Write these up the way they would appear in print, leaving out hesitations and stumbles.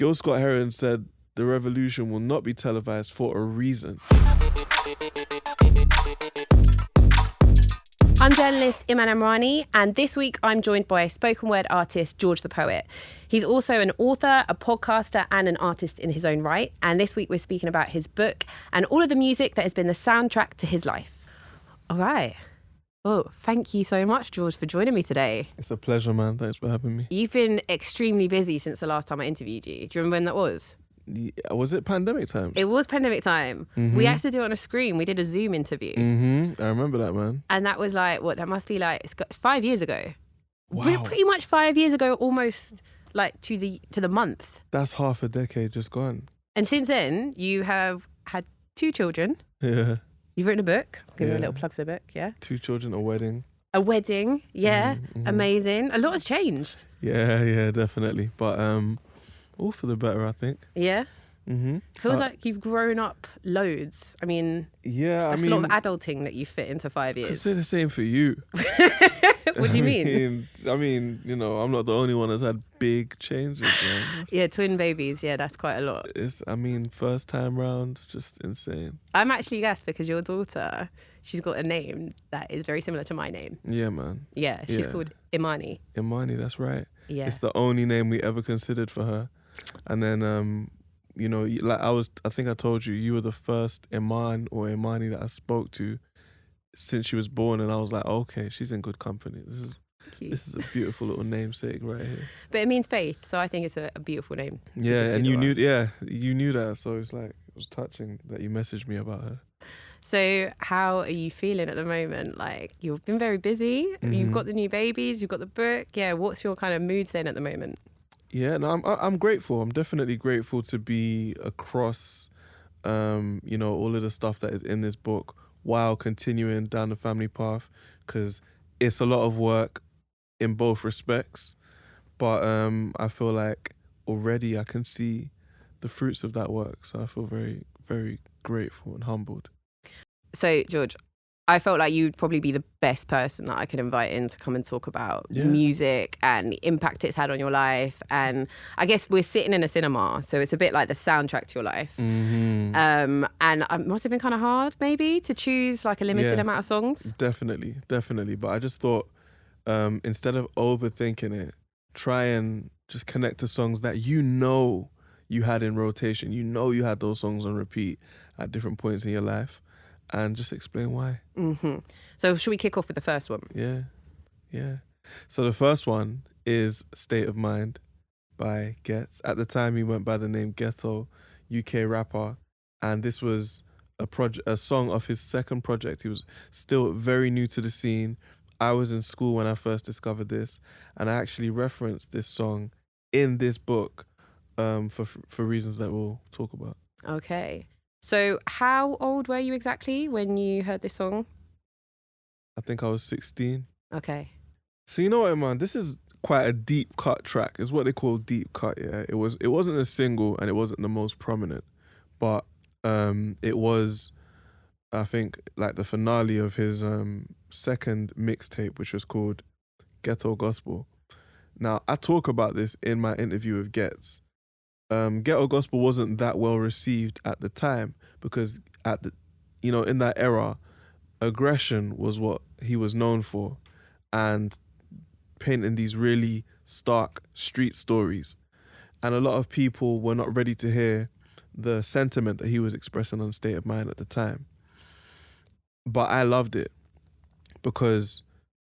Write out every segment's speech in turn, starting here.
Gil Scott-Heron said the revolution will not be televised for a reason. I'm journalist Iman Amrani, and this week I'm joined by spoken word artist George the Poet. He's also an author, a podcaster, and an artist in his own right. And this week we're speaking about his book and all of the music that has been the soundtrack to his life. All right. Oh, thank you so much, George, for joining me today. It's a pleasure, man. Thanks for having me. You've been extremely busy since the last time I interviewed you. Do you remember when that was? Yeah, was it pandemic time? It was pandemic time. Mm-hmm. We actually did it on a screen. We did a Zoom interview. Mm-hmm. I remember that, man. And that was like, what, that must be like, it's 5 years ago. Wow. Pretty much 5 years ago, almost like to the month. That's half a decade just gone. And since then, you have had 2 children. Yeah. You've written a book. Give me a Yeah. little plug for the book, yeah? 2 children, a wedding. A wedding, yeah. Mm-hmm. Amazing. A lot has changed. Yeah, definitely. But all for the better, I think. Yeah? Mm-hmm. Feels like you've grown up loads. I mean, yeah, that's a lot of adulting that you fit into 5 years. It's the same for you. What do you mean? I mean, you know, I'm not the only one that's had big changes, man. Yeah, twin babies. Yeah, that's quite a lot. First time round, just insane. I'm actually guessed because your daughter, she's got a name that is very similar to my name. Yeah, man. Yeah, she's called Imani. Imani, that's right. Yeah. It's the only name we ever considered for her. And then, you know, like I think I told you, you were the first Iman or Imani that I spoke to since she was born, and I was like, okay, she's in good company. This is a beautiful little namesake right here. But it means faith, so I think it's a beautiful name. Yeah, and you knew that, so it's like, it was touching that you messaged me about her. So how are you feeling at the moment? Like, you've been very busy, you've got the new babies, you've got the book. Yeah, what's your kind of mood then at the moment? Yeah, no, I'm grateful. I'm definitely grateful to be across, you know, all of the stuff that is in this book while continuing down the family path, because it's a lot of work in both respects. But I feel like already I can see the fruits of that work. So I feel very, very grateful and humbled. So, George, I felt like you'd probably be the best person that I could invite in to come and talk about music and the impact it's had on your life. And I guess we're sitting in a cinema, so it's a bit like the soundtrack to your life. Mm-hmm. And it must have been kind of hard, maybe, to choose like a limited amount of songs. Definitely. But I just thought, instead of overthinking it, try and just connect to songs that you know you had in rotation. You know you had those songs on repeat at different points in your life. And just explain why. Mm-hmm. So should we kick off with the first one? Yeah. So the first one is State of Mind by Ghetts. At the time, he went by the name Ghetto, UK rapper. And this was a song of his second project. He was still very new to the scene. I was in school when I first discovered this. And I actually referenced this song in this book for reasons that we'll talk about. Okay. So how old were you exactly when you heard this song? I think I was 16. Okay. So you know what, man? This is quite a deep cut track. It's what they call deep cut, yeah? It wasn't a single and it wasn't the most prominent. But it was, I think, like the finale of his second mixtape, which was called Ghetto Gospel. Now, I talk about this in my interview with Ghetts. Ghetto Gospel wasn't that well received at the time because in that era, aggression was what he was known for, and painting these really stark street stories. And a lot of people were not ready to hear the sentiment that he was expressing on State of Mind at the time. But I loved it because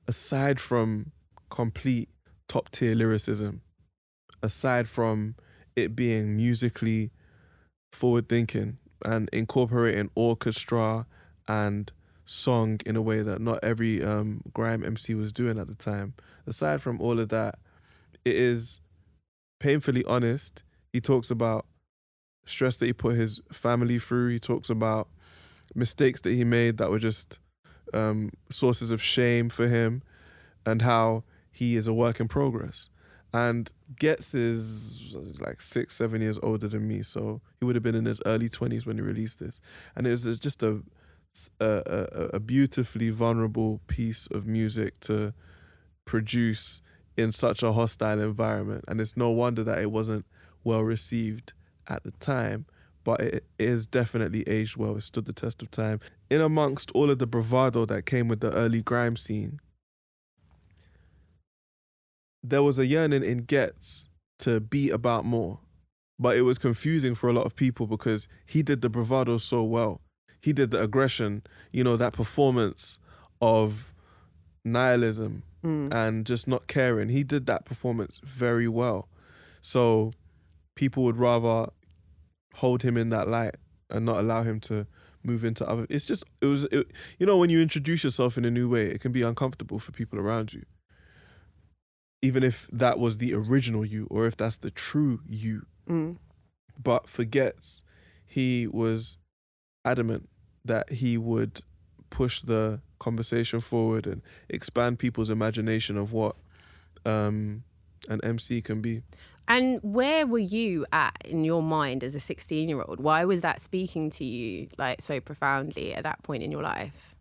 aside from complete top tier lyricism, aside from it being musically forward-thinking and incorporating orchestra and song in a way that not every grime MC was doing at the time. Aside from all of that, it is painfully honest. He talks about stress that he put his family through. He talks about mistakes that he made that were just sources of shame for him, and how he is a work in progress. And Ghetts is like 6-7 years older than me, so he would have been in his early 20s when he released this. And it was just a beautifully vulnerable piece of music to produce in such a hostile environment. And it's no wonder that it wasn't well received at the time, but it is definitely aged well. It stood the test of time. In amongst all of the bravado that came with the early grime scene, there was a yearning in Gets to be about more, but it was confusing for a lot of people because he did the bravado so well. He did the aggression, that performance of nihilism and just not caring. He did that performance very well. So people would rather hold him in that light and not allow him to move into other. When you introduce yourself in a new way, it can be uncomfortable for people around you. Even if that was the original you or if that's the true you. But for Gets, he was adamant that he would push the conversation forward and expand people's imagination of what an MC can be. And where were you at in your mind as a 16-year-old? Why was that speaking to you like so profoundly at that point in your life?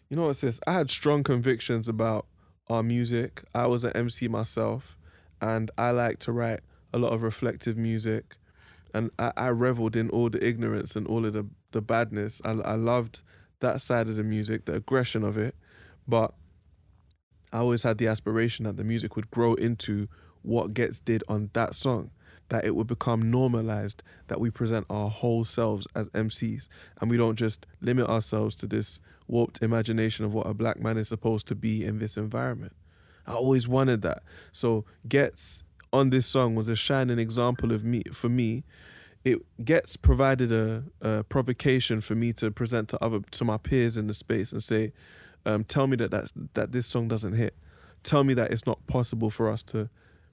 You know what's this? I had strong convictions about our music. I was an MC myself, and I like to write a lot of reflective music. And I reveled in all the ignorance and all of the badness. I loved that side of the music, the aggression of it. But I always had the aspiration that the music would grow into what Gets did on that song, that it would become normalized, that we present our whole selves as MCs and we don't just limit ourselves to this warped imagination of what a black man is supposed to be in this environment. I always wanted that. So Gets on this song was a shining example of me. For me, it Gets provided a provocation for me to present to my peers in the space and say, tell me that this song doesn't hit. Tell me that it's not possible for us to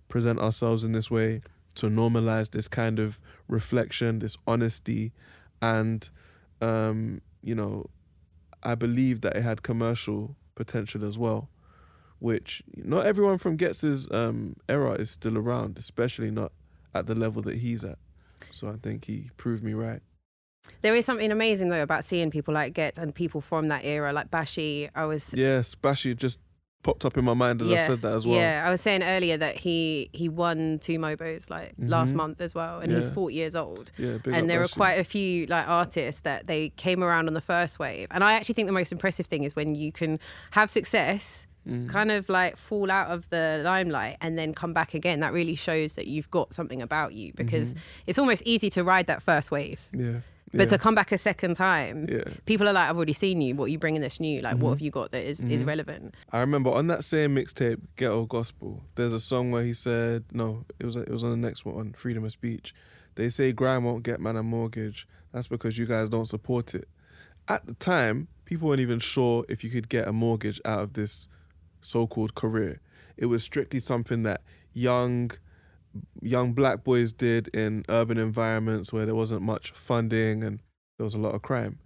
present ourselves in this way, to normalize this kind of reflection, this honesty. And, I believe that it had commercial potential as well, which not everyone from Gets's era is still around, especially not at the level that he's at. So I think he proved me right. There is something amazing though about seeing people like Gets and people from that era, like Bashy. Yes, Bashy just popped up in my mind as I said that as well. Yeah, I was saying earlier that he won 2 Mobos last month as well, and he's 40 years old. Yeah, big and up there Bashy. are quite a few like artists that they came around on the first wave, and I actually think the most impressive thing is when you can have success, kind of like fall out of the limelight and then come back again. That really shows that you've got something about you, because it's almost easy to ride that first wave. Yeah. But to come back a second time, Yeah. people are like, I've already seen you. What are you bringing this new? Like, what have you got that is relevant? I remember on that same mixtape, Ghetto Gospel, there's a song where he said, no, it was on the next one, Freedom of Speech. They say Grime won't get man a mortgage. That's because you guys don't support it. At the time, people weren't even sure if you could get a mortgage out of this so-called career. It was strictly something that young black boys did in urban environments where there wasn't much funding and there was a lot of crime.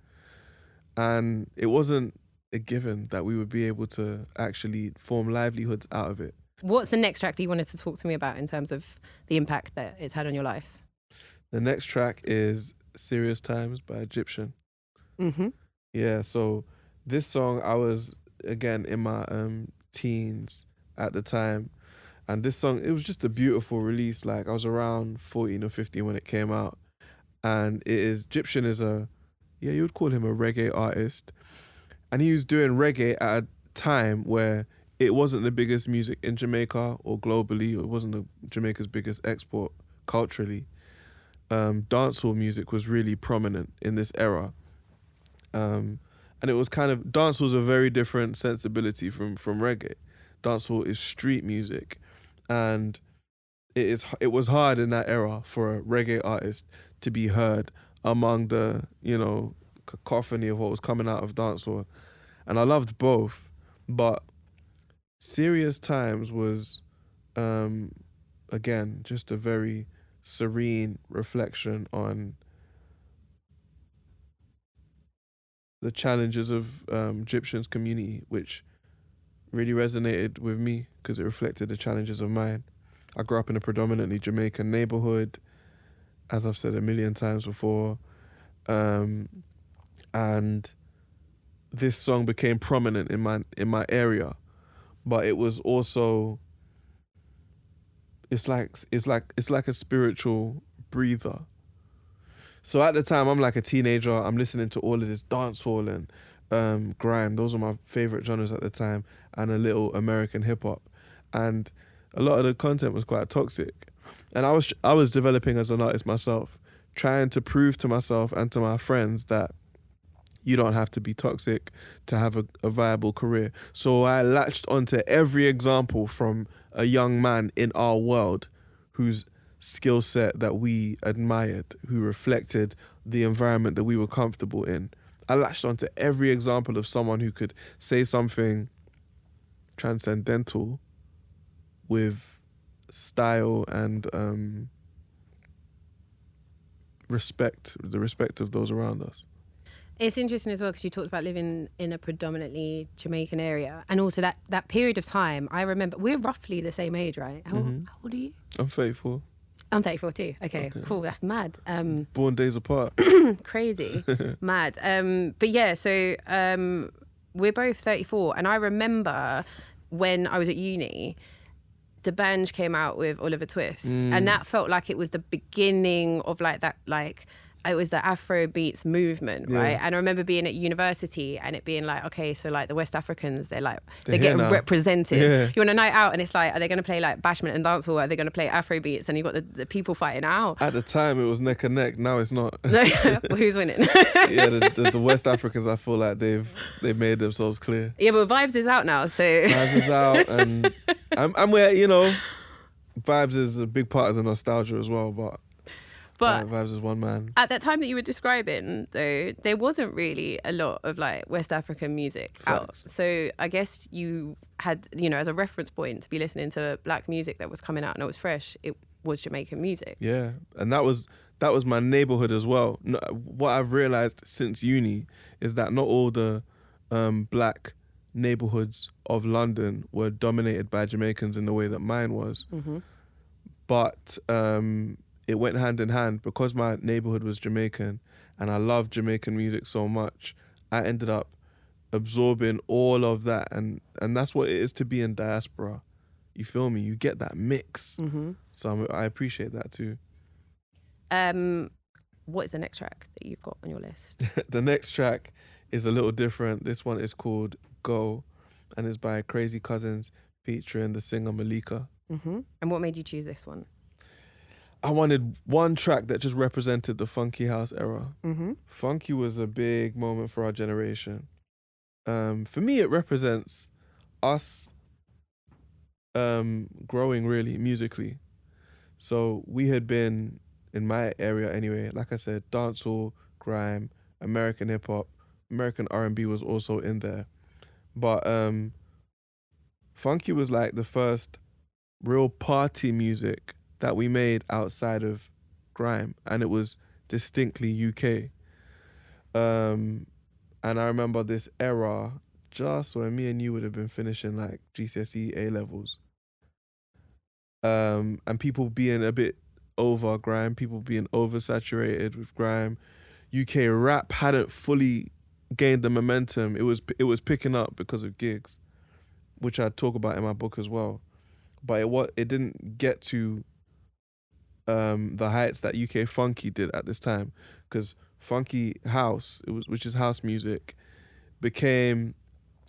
And it wasn't a given that we would be able to actually form livelihoods out of it. What's the next track that you wanted to talk to me about in terms of the impact that it's had on your life? The next track is Serious Times by Egyptian. Yeah, so this song, I was, again, in my teens at the time. And this song, it was just a beautiful release. Like, I was around 14 or 15 when it came out. And Egyptian is you would call him a reggae artist. And he was doing reggae at a time where it wasn't the biggest music in Jamaica or globally. Or it wasn't Jamaica's biggest export culturally. Dancehall music was really prominent in this era. And it was dancehall was a very different sensibility from reggae. Dancehall is street music. And it was hard in that era for a reggae artist to be heard among the, cacophony of what was coming out of dancehall. And I loved both, but Serious Times was, again, just a very serene reflection on the challenges of Egyptian's community, which really resonated with me because it reflected the challenges of mine. I grew up in a predominantly Jamaican neighborhood, as I've said a million times before. And this song became prominent in my area, but it was also it's like a spiritual breather. So at the time, I'm like a teenager. I'm listening to all of this dancehall and grime. Those are my favorite genres at the time, and a little American hip hop. And a lot of the content was quite toxic. And I was developing as an artist myself, trying to prove to myself and to my friends that you don't have to be toxic to have a viable career. So I latched onto every example from a young man in our world whose skill set that we admired, who reflected the environment that we were comfortable in. I latched onto every example of someone who could say something transcendental with style and the respect of those around us. It's interesting as well because you talked about living in a predominantly Jamaican area, and also that period of time. I remember we're roughly the same age, right? How old are you? I'm 34. I'm 34 too. Okay, cool. That's mad. Born days apart. Crazy, mad. But yeah, so we're both 34, and I remember when I was at uni, the band came out with Oliver Twist, and that felt like it was the beginning of like that, like it was the Afrobeats movement, right? And I remember being at university and it being like, okay, so like the West Africans, they're getting represented. Yeah. You want a night out and it's like, are they going to play like Bashment and dancehall? Are they going to play Afrobeats? And you've got the people fighting out. At the time, it was neck and neck. Now it's not. Well, who's winning? Yeah, the West Africans, I feel like they've made themselves clear. Yeah, but Vibes is out now, so. Vibes is out, and I'm where, Vibes is a big part of the nostalgia as well, but Vibes is one man. At that time that you were describing, though, there wasn't really a lot of like West African music out. So I guess you had, as a reference point to be listening to black music that was coming out and it was fresh, it was Jamaican music. Yeah, and that was my neighborhood as well. What I've realized since uni is that not all the black neighborhoods of London were dominated by Jamaicans in the way that mine was. Mm-hmm. But it went hand in hand because my neighborhood was Jamaican and I loved Jamaican music so much. I ended up absorbing all of that, and that's what it is to be in diaspora. You feel me? You get that mix. Mm-hmm. So I appreciate that too. What is the next track that you've got on your list? The next track is a little different. This one is called Go, and it's by Crazy Cousins featuring the singer Malika. Mm-hmm. And what made you choose this one? I wanted one track that just represented the funky house era. Mm-hmm. Funky was a big moment for our generation. For me, it represents us growing really musically. So we had been, in my area anyway, like I said, dancehall, grime, American hip hop, American R&B was also in there. But funky was like the first real party music that we made outside of grime, and it was distinctly UK. And I remember this era just when me and you would have been finishing like GCSE A levels. And people being a bit over grime, people being oversaturated with grime. UK rap hadn't fully gained the momentum. It was picking up because of gigs, which I talk about in my book as well. But it didn't get to the heights that UK funky did at this time, because funky house, which is house music, became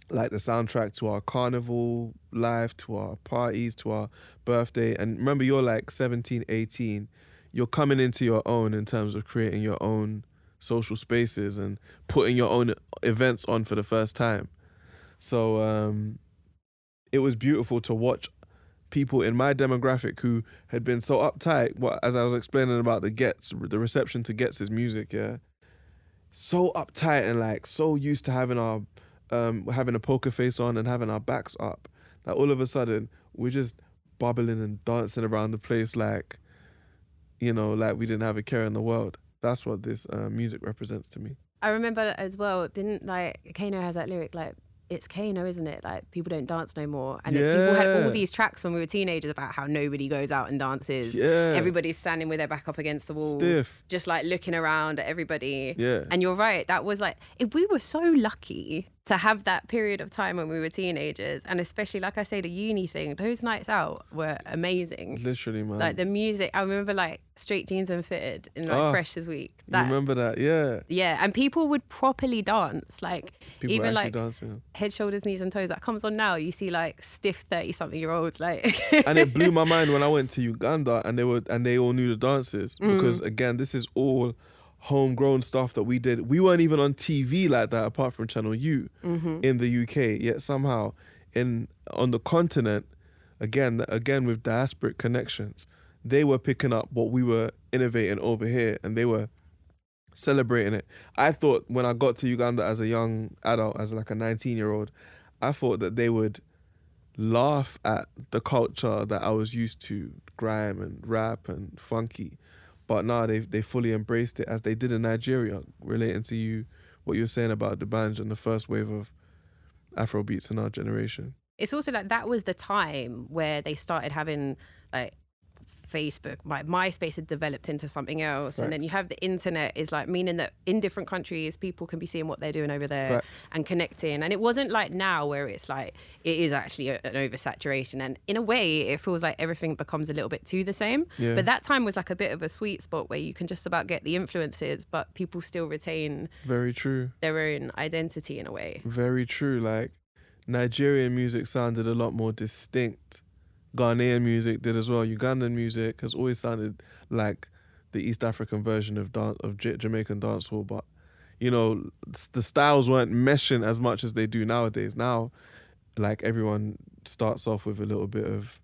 like the soundtrack to our carnival life, to our parties, to our birthday. And remember, you're like 17, 18. You're coming into your own in terms of creating your own social spaces and putting your own events on for the first time. So it was beautiful to watch people in my demographic who had been so uptight, as I was explaining about the reception to Gets' music, yeah, so uptight and like so used to having our having a poker face on and having our backs up, that all of a sudden we're just bubbling and dancing around the place like we didn't have a care in the world. That's what this music represents to me. I remember as well, didn't like Kano has that lyric like, it's Kano, isn't it? Like, people don't dance no more. And people had all these tracks when we were teenagers about how nobody goes out and dances. Yeah. Everybody's standing with their back up against the wall. Stiff. Just like looking around at everybody. Yeah. And you're right. That was like, we were so lucky to have that period of time when we were teenagers, and especially, like I say, the uni thing, those nights out were amazing. Literally, man. Like the music, I remember like Straight Jeans and Fitted in like Freshers Week. You remember that? Yeah. Yeah, and people would properly dance, like People even actually like dancing. Head, Shoulders, Knees and Toes. That comes on now. You see like stiff 30-something-year-olds like. And it blew my mind when I went to Uganda and they all knew the dances because again, this is all homegrown stuff that we did. We weren't even on TV like that apart from Channel U in the UK. Yet somehow on the continent, again with diasporic connections, they were picking up what we were innovating over here and they were celebrating it. I thought when I got to Uganda as a young adult, as like a 19-year-old, I thought that they would laugh at the culture that I was used to, grime and rap and funky. But now they fully embraced it, as they did in Nigeria, relating to what you were saying about the Banj and the first wave of Afrobeats in our generation. It's also like that was the time where they started having like Facebook, MySpace had developed into something else. Right. And then you have the internet, is like meaning that in different countries, people can be seeing what they're doing over there and connecting. And it wasn't like now where it's like, it is actually an oversaturation. And in a way, it feels like everything becomes a little bit too the same. Yeah. But that time was like a bit of a sweet spot where you can just about get the influences, but people still retain very true their own identity in a way. Very true. Like Nigerian music sounded a lot more distinct. Ghanaian music did as well. Ugandan music has always sounded like the East African version of Jamaican dancehall, but you know, the styles weren't meshing as much as they do nowadays. Now, like everyone starts off with a little bit of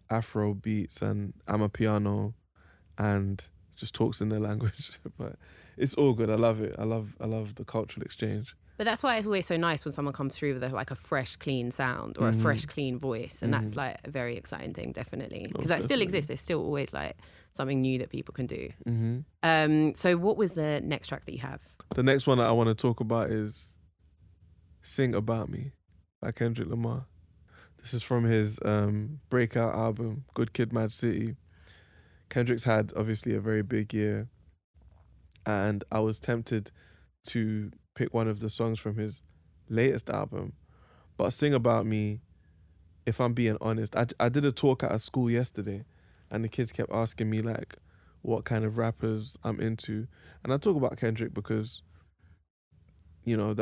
Afrobeats and Amapiano and just talks in their language. But it's all good. I love it. I love the cultural exchange. But that's why it's always so nice when someone comes through with like a fresh, clean sound or a fresh, clean voice. And that's like a very exciting thing, definitely. Because that still exists. There's still always like something new that people can do. So what was the next track that you have? The next one that I want to talk about is Sing About Me by Kendrick Lamar. This is from his breakout album, Good Kid, Mad City. Kendrick's had obviously a very big year. And I was tempted to pick one of the songs from his latest album, but Sing About Me, if I'm being honest, I did a talk at a school yesterday and the kids kept asking me like what kind of rappers I'm into, and I talk about Kendrick because, you know,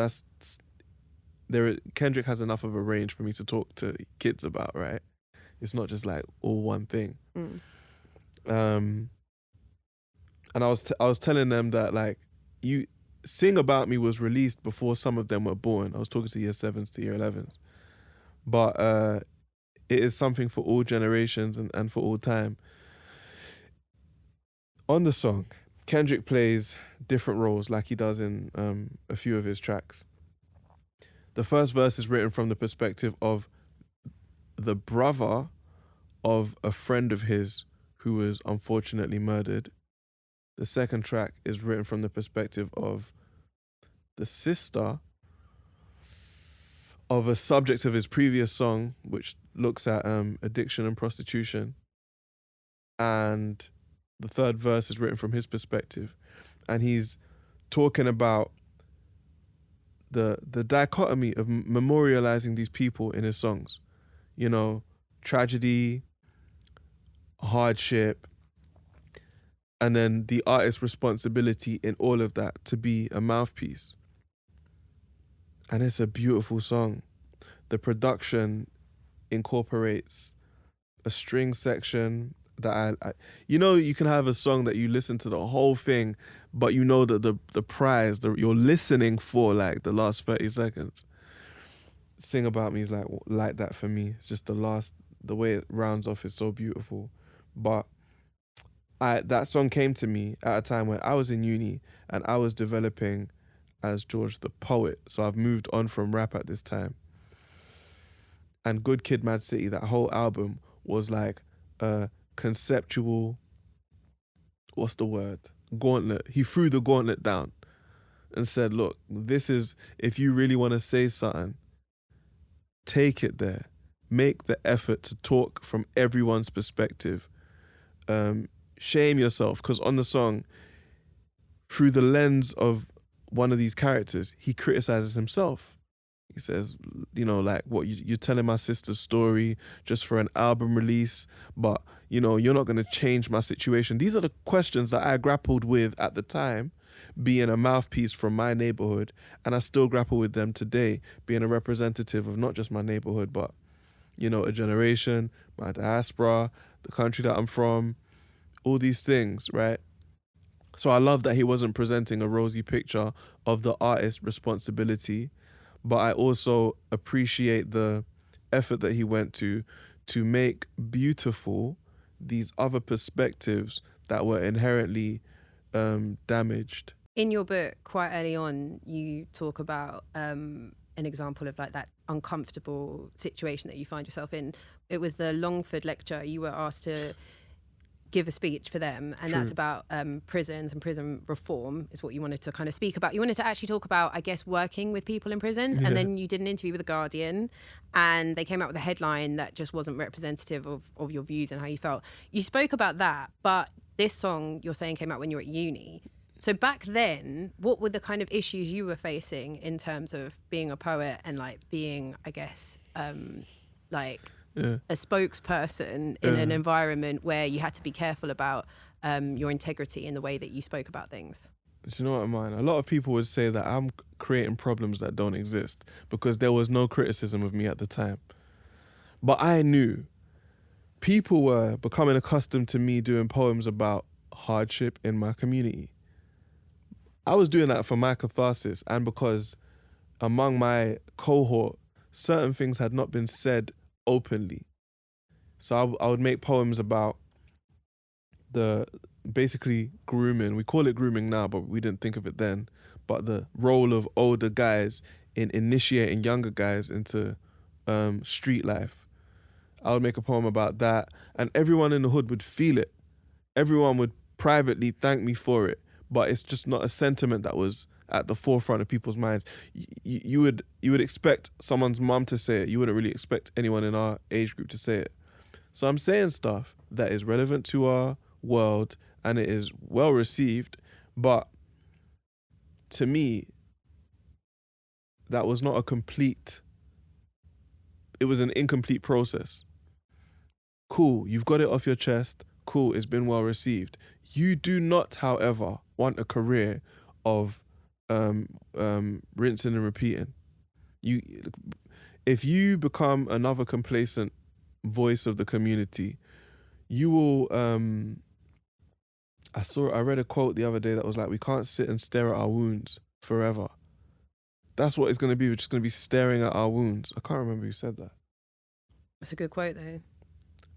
Kendrick has enough of a range for me to talk to kids about, right? It's not just like all one thing. And I was telling them that like Sing About Me was released before some of them were born. I was talking to year 7s to year 11s. But it is something for all generations and for all time. On the song, Kendrick plays different roles like he does in a few of his tracks. The first verse is written from the perspective of the brother of a friend of his who was unfortunately murdered. The second track is written from the perspective of the sister of a subject of his previous song, which looks at addiction and prostitution. And the third verse is written from his perspective. And he's talking about the dichotomy of memorializing these people in his songs. You know, tragedy, hardship, and then the artist's responsibility in all of that to be a mouthpiece. And it's a beautiful song. The production incorporates a string section that you know, you can have a song that you listen to the whole thing, but you know that the prize, you're listening for like the last 30 seconds. Sing About Me is like that for me. It's just the way it rounds off is so beautiful. But that song came to me at a time when I was in uni and I was developing as George the Poet. So I've moved on from rap at this time. And Good Kid, Mad City, that whole album was like a conceptual, what's the word? Gauntlet. He threw the gauntlet down and said, look, this is, if you really want to say something, take it there. Make the effort to talk from everyone's perspective. Shame yourself, because on the song, through the lens of one of these characters, he criticizes himself. He says, you know, like, what, you're telling my sister's story just for an album release, but, you know, you're not going to change my situation. These are the questions that I grappled with at the time, being a mouthpiece from my neighborhood, and I still grapple with them today, being a representative of not just my neighborhood, but, you know, a generation, my diaspora, the country that I'm from, all these things, right? So I love that he wasn't presenting a rosy picture of the artist's responsibility, but I also appreciate the effort that he went to make beautiful these other perspectives that were inherently damaged. In your book, quite early on, you talk about an example of like that uncomfortable situation that you find yourself in. It was the Longford lecture. You were asked to give a speech for them, and that's about prisons and prison reform is what you wanted to kind of speak about. You wanted to actually talk about, I guess, working with people in prisons, and then you did an interview with The Guardian, and they came out with a headline that just wasn't representative of your views and how you felt. You spoke about that, but this song you're saying came out when you were at uni. So back then, what were the kind of issues you were facing in terms of being a poet and like being, I guess, a spokesperson in an environment where you had to be careful about your integrity in the way that you spoke about things? Do you know what I mean? A lot of people would say that I'm creating problems that don't exist because there was no criticism of me at the time. But I knew people were becoming accustomed to me doing poems about hardship in my community. I was doing that for my catharsis and because among my cohort, certain things had not been said openly. So I would make poems about basically grooming. We call it grooming now, but we didn't think of it then. But the role of older guys in initiating younger guys into street life. I would make a poem about that, and everyone in the hood would feel it. Everyone would privately thank me for it, but it's just not a sentiment that was at the forefront of people's minds. You would expect someone's mum to say it. You wouldn't really expect anyone in our age group to say it. So I'm saying stuff that is relevant to our world and it is well received, but to me, that was not it was an incomplete process. Cool, you've got it off your chest. Cool, it's been well received. You do not, however, want a career of rinsing and repeating. If you become another complacent voice of the community, you will. I read a quote the other day that was like, "We can't sit and stare at our wounds forever." That's what it's going to be. We're just going to be staring at our wounds. I can't remember who said that. That's a good quote, though.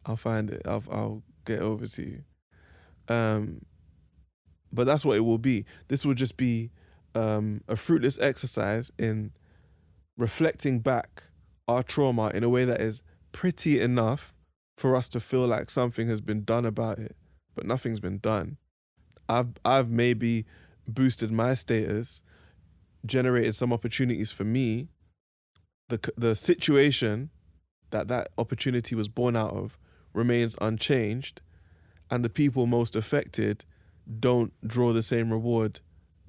I'll find it. I'll get over to you. But that's what it will be. This will just be a fruitless exercise in reflecting back our trauma in a way that is pretty enough for us to feel like something has been done about it, but nothing's been done. I've maybe boosted my status, generated some opportunities for me. The situation that opportunity was born out of remains unchanged, and the people most affected don't draw the same reward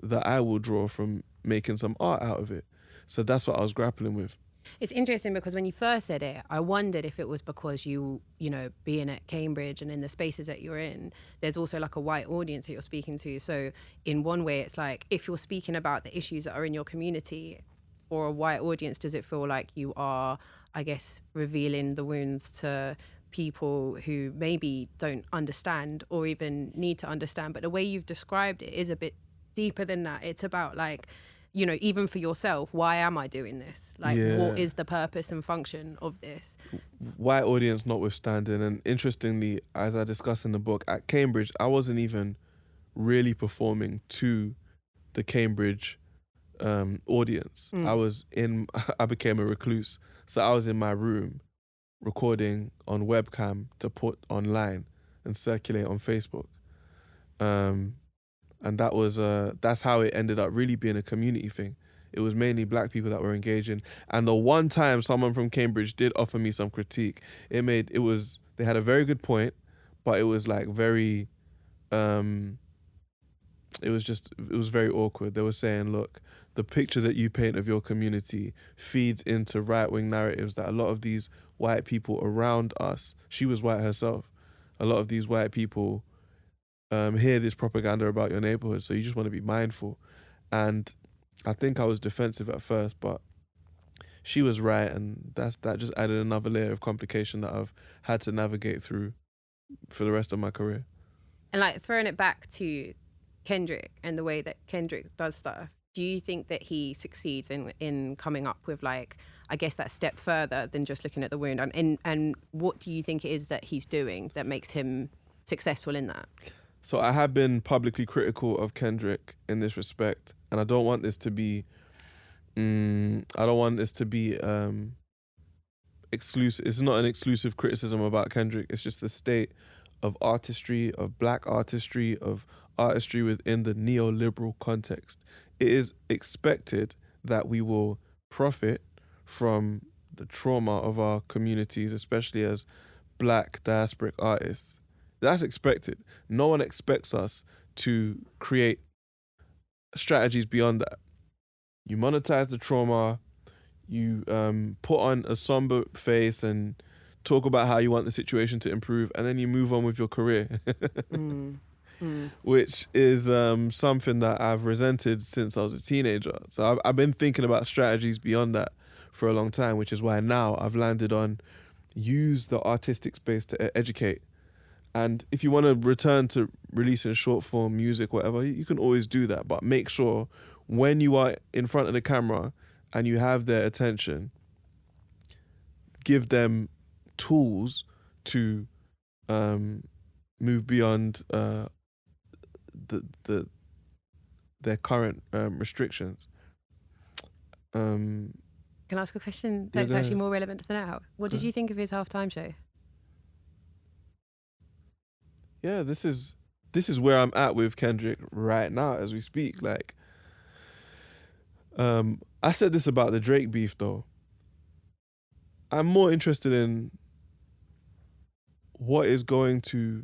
that I will draw from making some art out of it. So that's what I was grappling with. It's interesting because when you first said it, I wondered if it was because you know, being at Cambridge and in the spaces that you're in, there's also like a white audience that you're speaking to. So in one way, it's like if you're speaking about the issues that are in your community for a white audience, does it feel like you are, I guess, revealing the wounds to people who maybe don't understand or even need to understand? But the way you've described it is a bit deeper than that. It's about like, you know, even for yourself, why am I doing this? Like, what is the purpose and function of this? White audience notwithstanding, and interestingly, as I discuss in the book, at Cambridge, I wasn't even really performing to the Cambridge audience. I became a recluse. So I was in my room recording on webcam to put online and circulate on Facebook. And that was that's how it ended up really being a community thing. It was mainly black people that were engaging. And the one time someone from Cambridge did offer me some critique, they had a very good point, but it was like very, it was very awkward. They were saying, look, the picture that you paint of your community feeds into right-wing narratives that a lot of these white people around us, she was white herself, a lot of these white people hear this propaganda about your neighborhood, so you just want to be mindful. And I think I was defensive at first, but she was right, and that just added another layer of complication that I've had to navigate through for the rest of my career. And like throwing it back to Kendrick and the way that Kendrick does stuff, do you think that he succeeds in coming up with, like, I guess, that step further than just looking at the wound? And what do you think it is that he's doing that makes him successful in that? So I have been publicly critical of Kendrick in this respect, and I don't want this to be exclusive. It's not an exclusive criticism about Kendrick. It's just the state of artistry, of black artistry, of artistry within the neoliberal context. It is expected that we will profit from the trauma of our communities, especially as black diasporic artists. That's expected. No one expects us to create strategies beyond that. You monetize the trauma, you put on a somber face and talk about how you want the situation to improve, and then you move on with your career. Which is something that I've resented since I was a teenager. So I've been thinking about strategies beyond that for a long time, which is why now I've landed on use the artistic space to educate. And if you want to return to releasing short form music, whatever, you can always do that. But make sure when you are in front of the camera and you have their attention, give them tools to move beyond their current restrictions. Can I ask a question that's actually more relevant to the now? What did you think of his halftime show? Yeah, this is where I'm at with Kendrick right now as we speak. Like, I said this about the Drake beef though. I'm more interested in what is going to,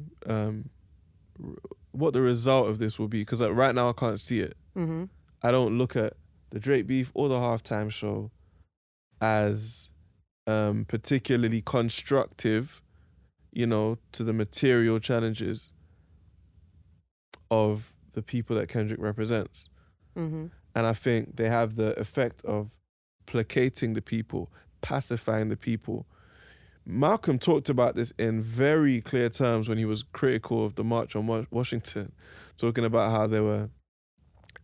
what the result of this will be, because like, right now I can't see it. Mm-hmm. I don't look at the Drake beef or the halftime show as particularly constructive, you know, to the material challenges of the people that Kendrick represents. Mm-hmm. And I think they have the effect of placating the people, pacifying the people. Malcolm talked about this in very clear terms when he was critical of the March on Washington, talking about how there were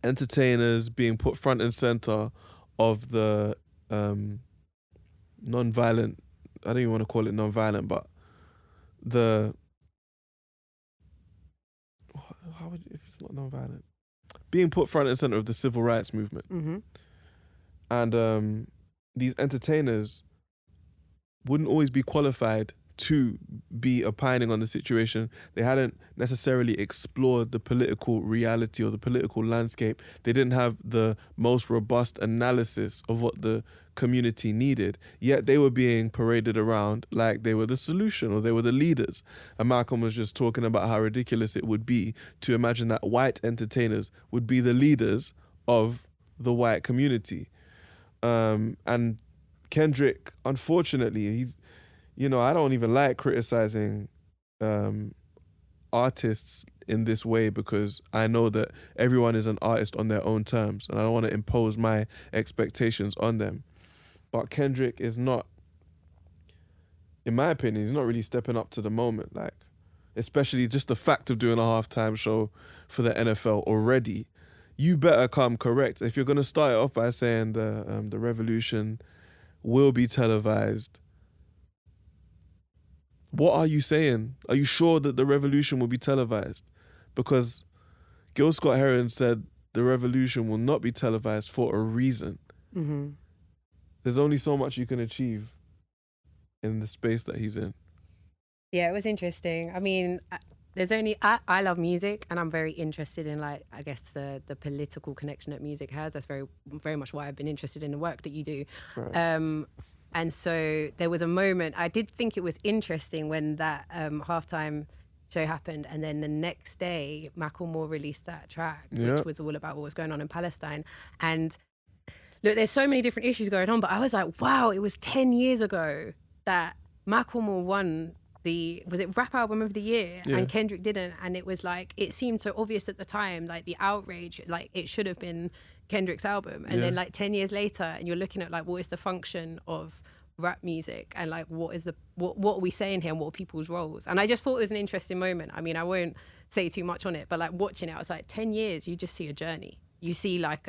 entertainers being put front and center of the non-violent, I don't even want to call it non-violent, but how would, if it's not non-violent, being put front and center of the civil rights movement. Mm-hmm. And these entertainers wouldn't always be qualified to be opining on the situation. They hadn't necessarily explored the political reality or the political landscape. They didn't have the most robust analysis of what the community needed, yet they were being paraded around like they were the solution or they were the leaders. And Malcolm was just talking about how ridiculous it would be to imagine that white entertainers would be the leaders of the white community. And Kendrick, unfortunately, he's, you know, I don't even like criticizing artists in this way because I know that everyone is an artist on their own terms and I don't want to impose my expectations on them. But Kendrick is not, in my opinion, he's not really stepping up to the moment. Like, especially just the fact of doing a halftime show for the NFL already. You better come correct. If you're going to start it off by saying the revolution will be televised, what are you saying? Are you sure that the revolution will be televised? Because Gil Scott-Heron said the revolution will not be televised for a reason. Mm-hmm. There's only so much you can achieve in the space that he's in. Yeah, it was interesting. I mean, I love music and I'm very interested in, like, I guess the political connection that music has. That's very, very much why I've been interested in the work that you do. Right. And so there was a moment, I did think it was interesting when that halftime show happened, and then the next day Macklemore released that track, Yeah. which was all about what was going on in Palestine. And look, there's so many different issues going on, but I was like, wow, it was 10 years ago that Macklemore won was it Rap Album of the Year, Yeah. and Kendrick didn't. And it was like, it seemed so obvious at the time, like the outrage, like it should have been Kendrick's album. And then like 10 years later, and you're looking at like, what is the function of rap music, and like what are we saying here, and what are people's roles? And I just thought it was an interesting moment. I mean, I won't say too much on it, but like watching it, I was like, 10 years, you just see a journey. You see like,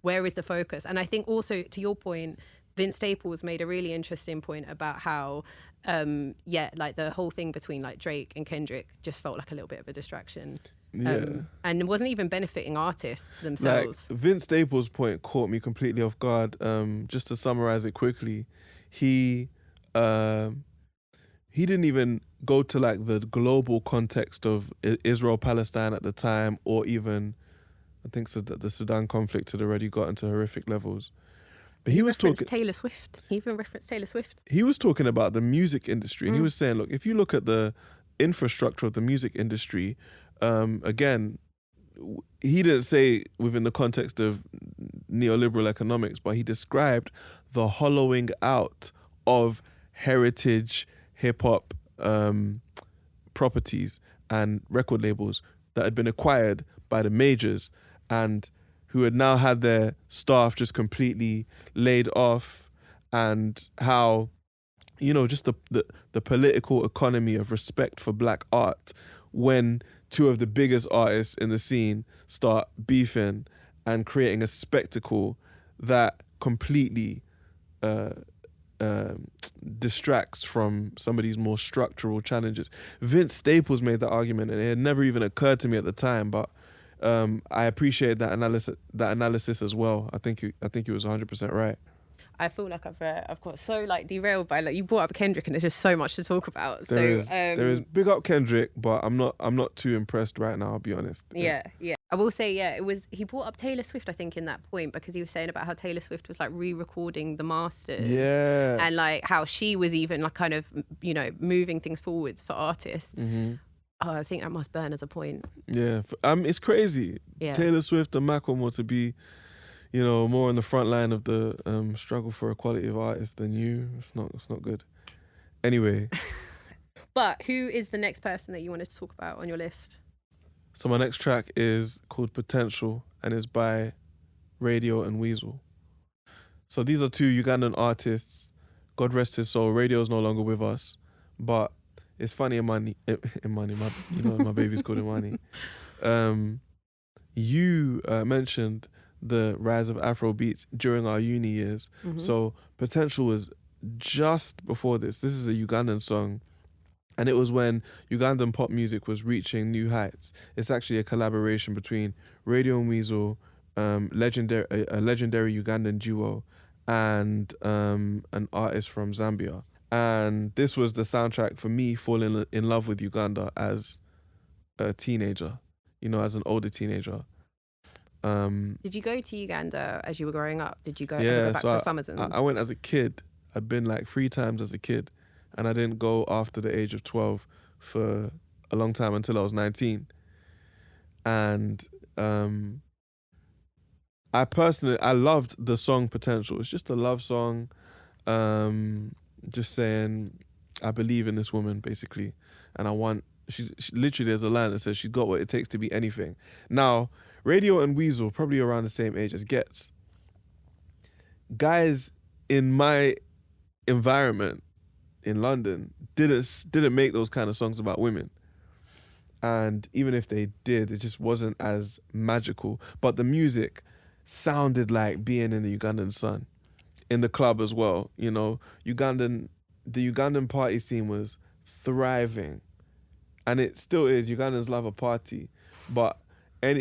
where is the focus? And I think also, to your point, Vince Staples made a really interesting point about how, like the whole thing between like Drake and Kendrick just felt like a little bit of a distraction. And it wasn't even benefiting artists themselves. Like, Vince Staples' point caught me completely off guard. Just to summarize it quickly, he didn't even go to like the global context of Israel-Palestine at the time, or even, I think the Sudan conflict had already gotten to horrific levels. But he was talking Taylor Swift. He even referenced Taylor Swift. He was talking about the music industry, and he was saying, look, if you look at the infrastructure of the music industry, again, he didn't say within the context of neoliberal economics, but he described the hollowing out of heritage hip-hop properties and record labels that had been acquired by the majors, and who had now had their staff just completely laid off, and how, just the political economy of respect for black art, when two of the biggest artists in the scene start beefing and creating a spectacle that completely distracts from some of these more structural challenges. Vince Staples made that argument, and it had never even occurred to me at the time, but I appreciate that analysis as well. I think he was 100% right. I feel like I've got so like derailed by like, you brought up Kendrick, and there's just so much to talk about. There So is big up Kendrick, but I'm not too impressed right now, I'll be honest. Yeah. I will say, he brought up Taylor Swift, I think, in that point, because he was saying about how Taylor Swift was like re-recording the masters. Yeah. And like how she was even like kind of, moving things forwards for artists. Mm-hmm. Oh, I think that must burn as a point. Yeah. It's crazy. Yeah. Taylor Swift and Macklemore to be, more on the front line of the struggle for equality of artists than you. It's not good. Anyway. But who is the next person that you wanted to talk about on your list? So my next track is called Potential, and is by Radio and Weasel. So these are two Ugandan artists. God rest his soul. Radio is no longer with us, but it's funny, Imani, my baby's called Imani. You mentioned the rise of Afrobeats during our uni years. Mm-hmm. So Potential was just before this. This is a Ugandan song, and it was when Ugandan pop music was reaching new heights. It's actually a collaboration between Radio and Weasel, a legendary Ugandan duo, and an artist from Zambia. And this was the soundtrack for me falling in love with Uganda as a teenager, as an older teenager. Did you go to Uganda as you were growing up? Did you go back so for summers? I went as a kid. I'd been like 3 times as a kid, and I didn't go after the age of 12 for a long time until I was 19. And I loved the song Potential. It's just a love song, just saying I believe in this woman, basically, and she literally, there's a line that says she's got what it takes to be anything. Now, Radio and Weasel, probably around the same age as Gets. Guys in my environment in London didn't make those kind of songs about women. And even if they did, it just wasn't as magical. But the music sounded like being in the Ugandan sun, in the club as well. The Ugandan party scene was thriving. And it still is. Ugandans love a party. But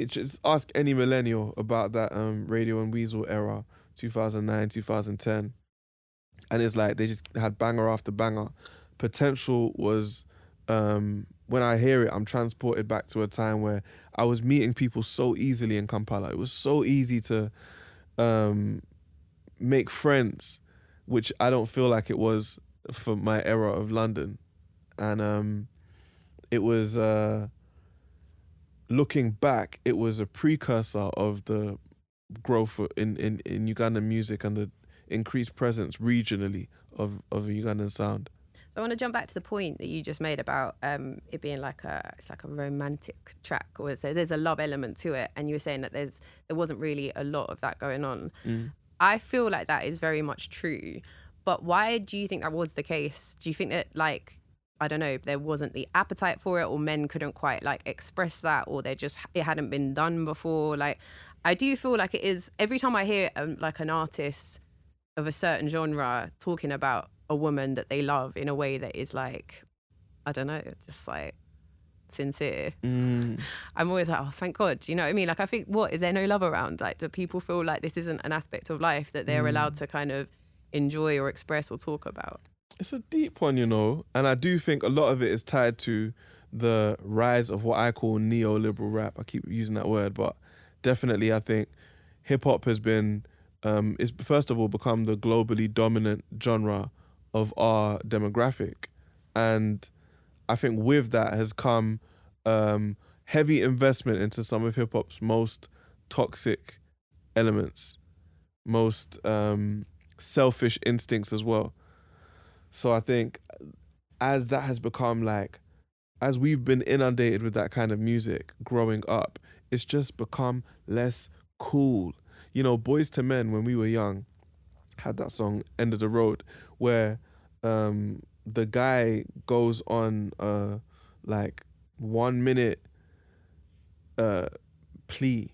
just ask any millennial about that Radio and Weasel era, 2009, 2010. And it's like they just had banger after banger. Potential was, when I hear it, I'm transported back to a time where I was meeting people so easily in Kampala. It was so easy to make friends, which I don't feel like it was for my era of London. And it was looking back, it was a precursor of the growth in Ugandan music and the increased presence regionally of Ugandan sound. So I want to jump back to the point that you just made about it being it's like a romantic track, or there's a love element to it, and you were saying that there wasn't really a lot of that going on. I feel like that is very much true, but why do you think that was the case? Do you think that, like, I don't know, there wasn't the appetite for it, or men couldn't quite like express that, or it hadn't been done before? Like, I do feel like it is, every time I hear like an artist of a certain genre talking about a woman that they love in a way that is like, I don't know, just like sincere. I'm always like, oh, thank God. Do you know what I mean? Like, I think, what, is there no love around? Like, do people feel like this isn't an aspect of life that they're allowed to kind of enjoy or express or talk about? It's a deep one, you know, and I do think a lot of it is tied to the rise of what I call neoliberal rap. I keep using that word, but definitely I think hip hop has been, it's first of all become the globally dominant genre of our demographic. And I think with that has come heavy investment into some of hip hop's most toxic elements, most selfish instincts as well. So I think as that has become like, as we've been inundated with that kind of music growing up, it's just become less cool. You know, Boys to Men, when we were young, had that song End of the Road, where the guy goes on like 1 minute plea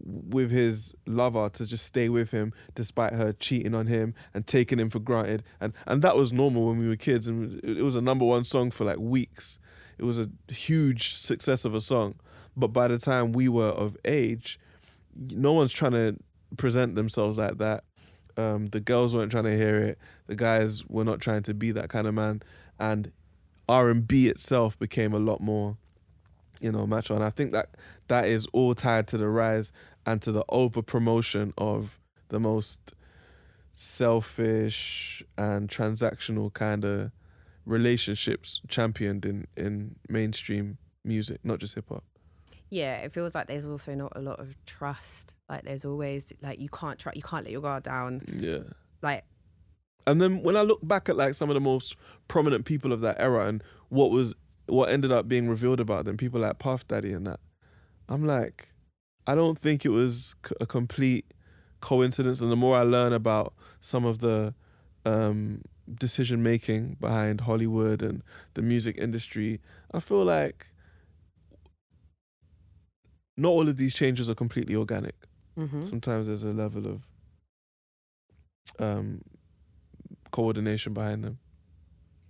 with his lover to just stay with him despite her cheating on him and taking him for granted, and that was normal when we were kids, and it was a #1 song for like weeks. It was a huge success of a song, but by the time we were of age, no one's trying to present themselves like that. The girls weren't trying to hear it, the guys were not trying to be that kind of man, and R&B itself became a lot more, you know, macho. And I think that is all tied to the rise and to the over promotion of the most selfish and transactional kind of relationships championed in mainstream music, not just hip hop. Yeah, it feels like there's also not a lot of trust. Like, there's always like, you can't let your guard down. Yeah. Like, and then when I look back at like some of the most prominent people of that era and what ended up being revealed about them, people like Puff Daddy and that, I'm like, I don't think it was a complete coincidence. And the more I learn about some of the decision making behind Hollywood and the music industry, I feel like not all of these changes are completely organic. Sometimes there's a level of coordination behind them.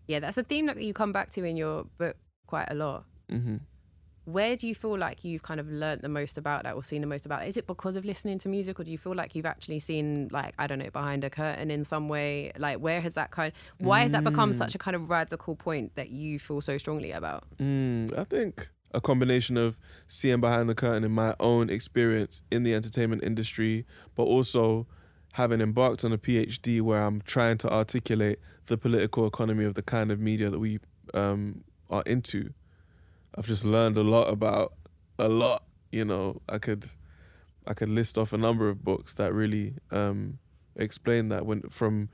Yeah, that's a theme that you come back to in your book quite a lot. Where do you feel like you've kind of learnt the most about that or seen the most about it? Is it because of listening to music, or do you feel like you've actually seen, like, I don't know, behind a curtain in some way? Like, why has that become such a kind of radical point that you feel so strongly about? I think a combination of seeing behind the curtain in my own experience in the entertainment industry, but also having embarked on a PhD where I'm trying to articulate the political economy of the kind of media that we are into. I've just learned a lot about a lot, you know. I could list off a number of books that really explain that, from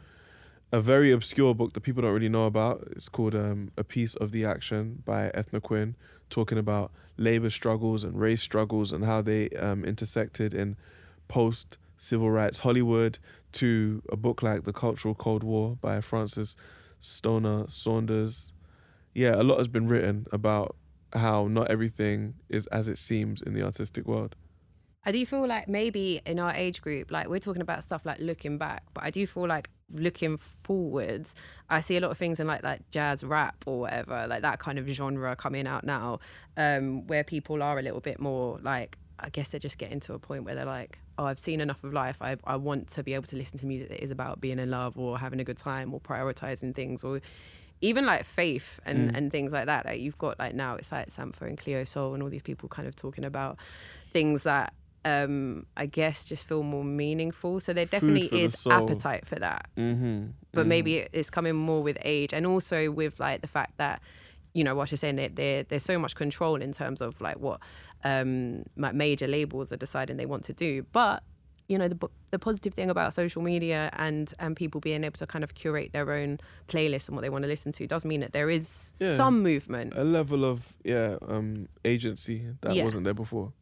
a very obscure book that people don't really know about. It's called A Piece of the Action by Ethna Quinn, talking about labor struggles and race struggles and how they intersected in post-civil rights Hollywood, to a book like The Cultural Cold War by Frances Stoner Saunders. Yeah, a lot has been written about how not everything is as it seems in the artistic world. I do feel like maybe in our age group, like, we're talking about stuff like looking back, but I do feel like looking forwards, I see a lot of things in like jazz rap or whatever, like that kind of genre coming out now, where people are a little bit more like, I guess they're just getting to a point where they're like, oh, I've seen enough of life. I want to be able to listen to music that is about being in love or having a good time or prioritizing things, or even like faith and things like that. Like, you've got like now it's like Sampha and Cleo Soul and all these people kind of talking about things that I guess just feel more meaningful. So there definitely is appetite for that. But maybe it's coming more with age, and also with like the fact that you know, what you're saying, there's so much control in terms of like what like major labels are deciding they want to do. But you know, the positive thing about social media and people being able to kind of curate their own playlist and what they want to listen to does mean that there is some movement, a level of agency that wasn't there before.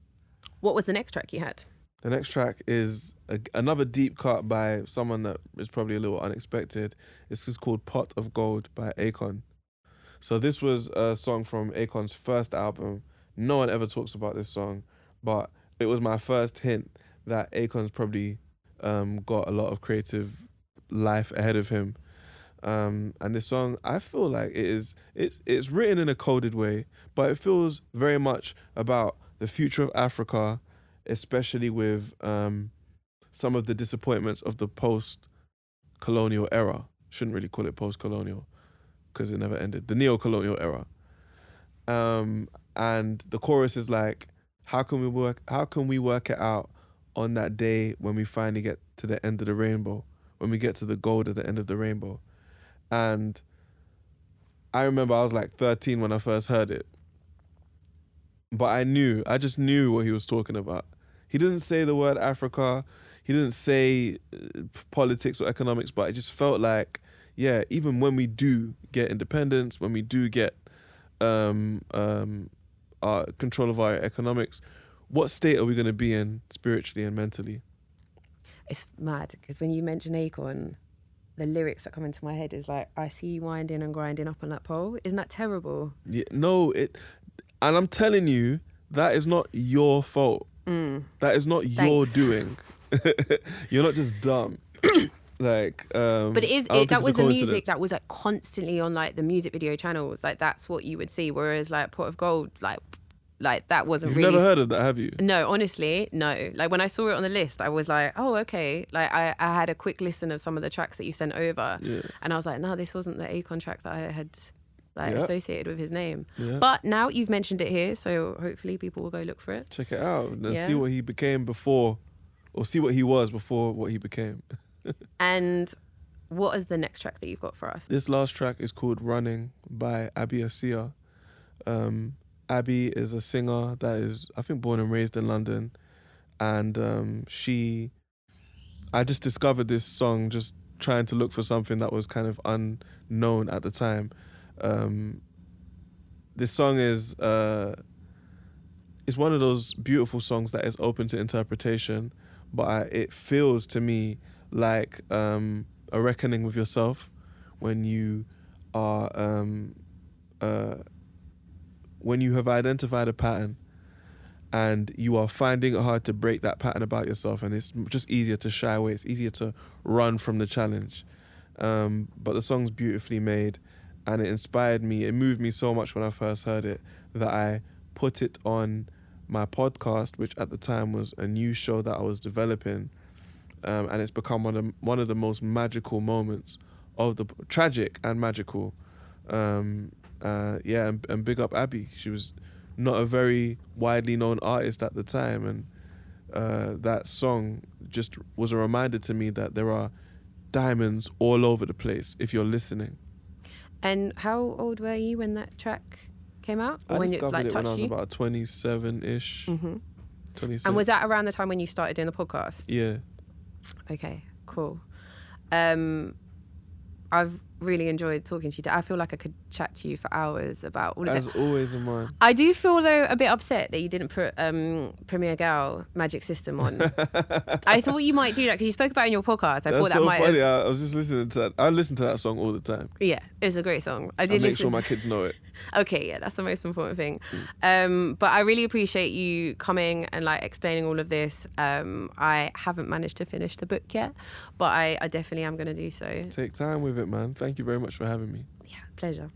What was the next track you had? The next track is another deep cut by someone that is probably a little unexpected. This is called Pot of Gold by Akon. So this was a song from Akon's first album. No one ever talks about this song, but it was my first hint that Akon's probably got a lot of creative life ahead of him. And this song, I feel like it's written in a coded way, but it feels very much about the future of Africa, especially with some of the disappointments of the post-colonial era. Shouldn't really call it post-colonial because it never ended. The neo-colonial era. And the chorus is like, how can we work it out on that day when we finally get to the end of the rainbow, when we get to the gold at the end of the rainbow? And I remember I was like 13 when I first heard it. But I just knew what he was talking about. He didn't say the word Africa. He didn't say politics or economics, but it just felt like, yeah, even when we do get independence, when we do get our control of our economics, what state are we going to be in spiritually and mentally? It's mad because when you mention Akon, the lyrics that come into my head is like, I see you winding and grinding up on that pole. Isn't that terrible? Yeah, no, and I'm telling you, that is not your fault. That is not your doing. You're not just dumb. Like, but it is. That was the music that was like constantly on like the music video channels. Like that's what you would see. Whereas like Pot of Gold, like that wasn't really. You've never heard of that, have you? No, honestly, no. Like when I saw it on the list, I was like, oh, okay. Like I had a quick listen of some of the tracks that you sent over, and I was like, no, this wasn't the Akon track that I had associated with his name. Yeah. But now you've mentioned it here, so hopefully people will go look for it. Check it out and see what he became before, or see what he was before what he became. And what is the next track that you've got for us? This last track is called Running by Abby Asia. Abby is a singer that is, I think, born and raised in London. And I just discovered this song just trying to look for something that was kind of unknown at the time. This song is one of those beautiful songs that is open to interpretation, but it feels to me like a reckoning with yourself when you are when you have identified a pattern and you are finding it hard to break that pattern about yourself, and it's just easier to shy away, it's easier to run from the challenge. But the song's beautifully made and it inspired me, it moved me so much when I first heard it that I put it on my podcast, which at the time was a new show that I was developing. And it's become one of the most magical moments of the tragic and magical. And big up Abby. She was not a very widely known artist at the time, and that song just was a reminder to me that there are diamonds all over the place if you're listening. And how old were you when that track came out? Or when discovered it when I was about 27-ish. 26. And was that around the time when you started doing the podcast? Yeah. Okay, cool. I've really enjoyed talking to you. I feel like I could chat to you for hours about all of As always, Iman. I do feel, though, a bit upset that you didn't put Premier Gal Magic System on. I thought you might do that because you spoke about it in your podcast. I thought that so might funny. have... I was just listening to that. I listen to that song all the time. Yeah, it's a great song. I make sure my kids know it. Okay, yeah, that's the most important thing. But I really appreciate you coming and like explaining all of this. I haven't managed to finish the book yet, but I definitely am going to do so. Take time with it, man. Thank you very much for having me. Yeah, pleasure.